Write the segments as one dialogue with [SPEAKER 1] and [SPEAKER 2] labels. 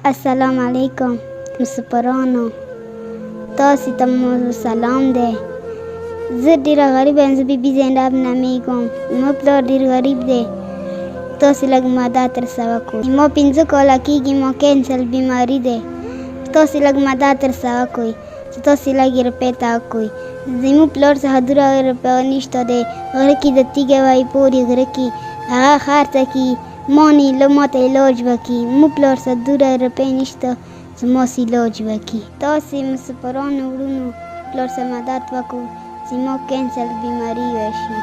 [SPEAKER 1] السلام علیکم مسپرانو، تاسو ته مو سلام دی. زه ډېره غریبه یم. زه بیبي زینب نومیږم. زما پلار ډېر غریب دی. تاسو لږ مدد راسره وکړئ. ما 5 کاله کېږي، ما کینسر بیماري دی. تاسو لږ مدد راسره وکړئ چې تاسو لږ روپۍ ته وکړئ. زموږ پلار څخه 2 روپۍ نشته دی. غره کې د تیږې وایي پورې غره کې هغه خرڅه کړي، مانې له ماته علاج وکړي. مو پلار څخه 2 روپۍ نشته چې ماسې علاج وکړي. تاسې مسپرانو وروڼو پلار څخه مدد وکړو چې ما کینسر بیماري وشي.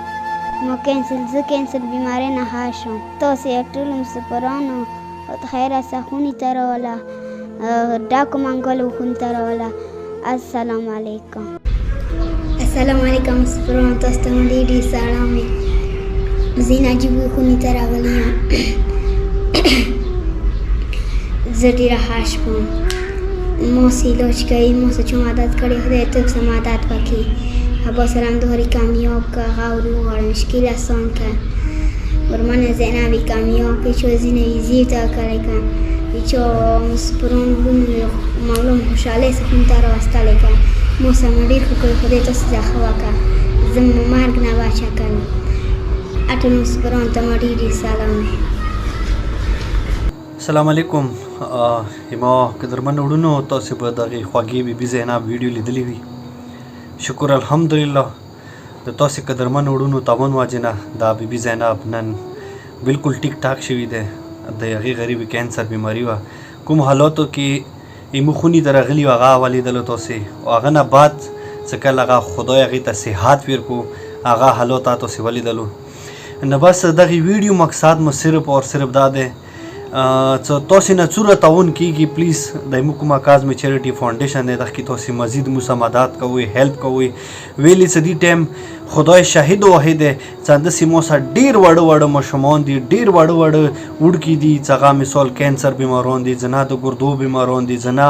[SPEAKER 1] زه کینسر بیمارۍ نه ښه شم. تاسې ټولو مسپرانو خیره څه خونې ته راوله، ډاکو منګلو خونې ته راوله. السلام علیکم. السلام علیکم مسپرانو، تاسو ته مو ډېر ډېر سلام وي. زه نجیبو خونې ته راغلی یم. زه ډېره ښه شوم. ما سې علاج کوي، ما څه چې مدد کړی خدای ته څه مدد وکړي. ابا سلام دوهری کامیاب که غورو غار مشکل آسان که ورمان زینبی کامیاب که چو زینبی زیر تا کره که چو مسپران بون معلوم خوشحاله سخون تا را استاله که ما سمدیر خوکر خودی تا سزا خوا که زم مرگ نباچه کن. اتو مسپران تماری دی سلام.
[SPEAKER 2] السلام علیکم. ما قدرمن وړونو، تاسو به دغه خواږې بیبي زینب ویډیو لیدلی وي. شکر الحمدلله. د تاسو قدرمن وړونو تاوان واجنه دا بیبي زینب نن بالکل ټیک ټاک شوی دی. د هغې غریبې کینسر بیماري وه. کوم حالاتو کې ایمو خونې ته راغلي وو هغه ولیدلو تاسې، او هغه نه بعد څه کله هغه خدای هغې ته صحت ورکړو هغه حالات تاسې ولیدلو. نو بس دغې ویډیو مقصد مو صرف اور صرف دا دی څه تاسې نه څومره تعاون کېږي پلیز د زموږ کومه کازمې چیریټي فاونډیشن دی دغه کې تاسې مزید مو سره مدد کوئ، هیلپ کوئ. ویلې څه دې ټایم خدای شاهد واحد دی چې همداسې مو سره ډېر واړه ماشومان دي، ډېر واړه وړکي دي چې هغه مثال کینسر بیماران دي، ځنه د ګردو بیماران دي، ځنه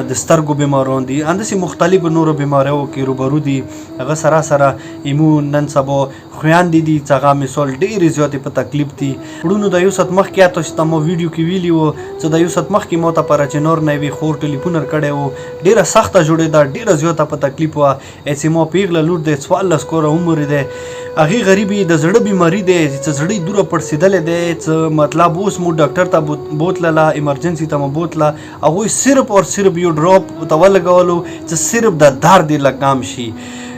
[SPEAKER 2] د سترګو بیماران دي، همداسې مختلفو نورو بیماریو کې روبرو دي. هغه سره ایمو نن سبا خویندې دي چې هغه مثال ډېرې زیاتې په تکلیف دي. وړونو د یو ساعت مخکې تاسو ته ما ویډیو کې ویلي وو چې د یو ساعت مخکې ما ته پر چنور نه یوې خور ټلیفون کړی و، ډېره سخته جوړېده، ډېره زیاته په تکلیف وه. چې ما پیغله لور دی 14 کوره عمر دی، هغې غریبي د زړه بیماري دی چې زړه یې دوره پړسېدلی دی چې مطلب اوس مو ډاکټر ته بوتلله، ایمرجنسي ته مو بوتله. هغوی صرف اور صرف یو ډراپ ته ولګولو چې صرف د درد یې لږ کم شي.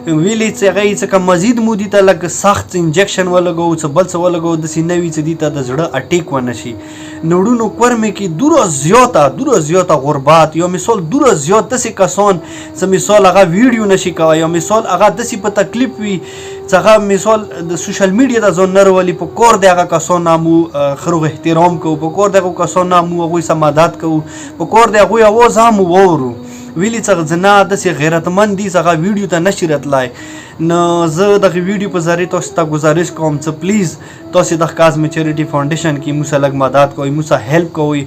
[SPEAKER 2] ویلې چې هغه یې څه که مزید مو دي ته لږ سخت انجکشن ولګوو، څه بل څه ولګوو، داسې نه وي چې دې ته د زړه اټیک ونه شي. نو وړونو کورمې کې دوره زیاته غربت، یا مثال دوره زیات داسې کسان چې مثال هغه ویډیو نشي کوی، یا مثال هغه داسې په تکلیف وي چې هغه مثال د سوشل میډیا ته ځان نه راولي. په کور د هغه کسان نه مو خروغ احترام کوو، په کور د هغو کسان نه مو هغوی سره مدد کوو، په کور د هغوی اواز هم واورو. ویلې څه ځنه داسې غیرتمند دي چې هغه ویډیو ته نشي راتلی. نو زه دغه ویډیو په ذریعه تاسو ته ګزارش کوم چې پلیز تاسو د کازمې چیریټي فاونډیشن کې موږ سره لږ مدد کوئ، موږ سره هیلپ کوئ.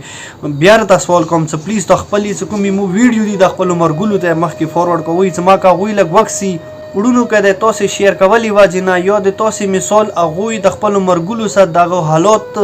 [SPEAKER 2] بیا راته سوال کوم چې پلیز ته خپلې چې کومې مو ویډیو دي د خپلو مرګلو ته مخکې فارورډ کوئ چې ما که هغوی لږ وخت سي. وړونو که د تاسې شیر کولی وجې نه یا د تاسې مثال هغوی د خپلو مرګلو سره دغه حالات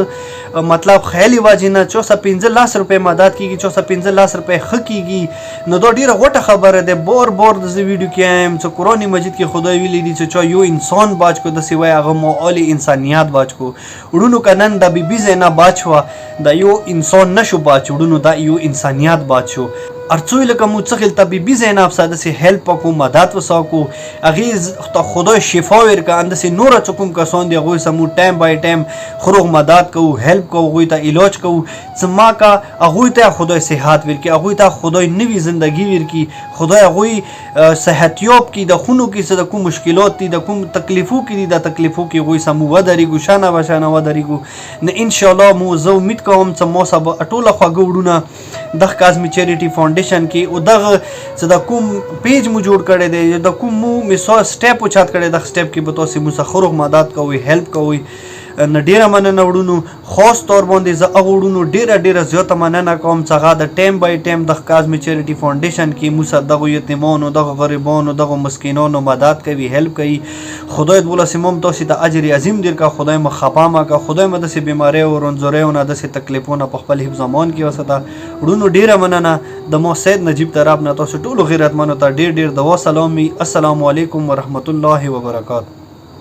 [SPEAKER 2] مطلب خیالي وجې نه چا سره 15 روپۍ مدد کېږي، چا سره 15 روپۍ ښه کېږي، نو دا ډېره غوټه خبره ده. بار د زه ویډیو کې یم چې قرآن مجید کې خدای ویلی دي چې چا یو انسان باج کو داسې وایي هغه مال انسانیت باج کو. وړونو که نن د بیبي زینب باج شوه د یو انسان نشو باج، وړونو دا یو انسانیت باج شو. ارڅوی لکه مو څه خلته بیبي زینب سره داسې هیلپ وکړو، مدد وسه وکړو، هغې ته خدای شفا ورکړه. همداسې نوره چې کوم کسان دي هغوی سره مو ټایم بای ټایم خروغ مدد کوو، هیلپ کوو، هغوی ته علاج کوو چې ما که هغوی ته خدای صحت ورکړي، هغوی ته خدای نوي زندګي ورکړي، خدای هغوی صحتیاب کړي. د خونو کې څه د کوم مشکلات دي، د کوم تکلیفو کې دي، د تکلیفو کې هغوی سره مو ودرېږو، شانه بشانه ودرېږو. نو انشاءالله مو زه امید کوم چې ما سره به ټوله خواږه وړونه دغه کازمې چیریټي فاونډیشن کې او دغه چې د کوم پیج مو جوړ کړی دی، د کوم مو مثال سټیپ اوچت کړی، دغه سټیپ کې به تاسې مو سره خروغ مدد کوئ، هیلپ کوئ. نه ډیره مننه وړونو خاص طور باندې زه هغه وړونو ډیره زیاته مننه کوم چې هغه د ټایم بای ټایم د کازمی چیریټي فاونډیشن کې موږ دغه یتیمانو دغه غریبانو دغه مسکینانو مدد کوي هیلپ کوي خدای دې ولاسي مم تاسو ته اجر عظیم در کا خدای مو خفا ما کا خدای مو د سي بیماری او رنځوري او د سي تکلیفونو په خپل حفظ امان کې وساته وړونو ډیره مننه د مو سید نجیب طرف نه تاسو ټول غیرتمنو ته ډیر دوا سلامي السلام علیکم ورحمت الله وبرکاته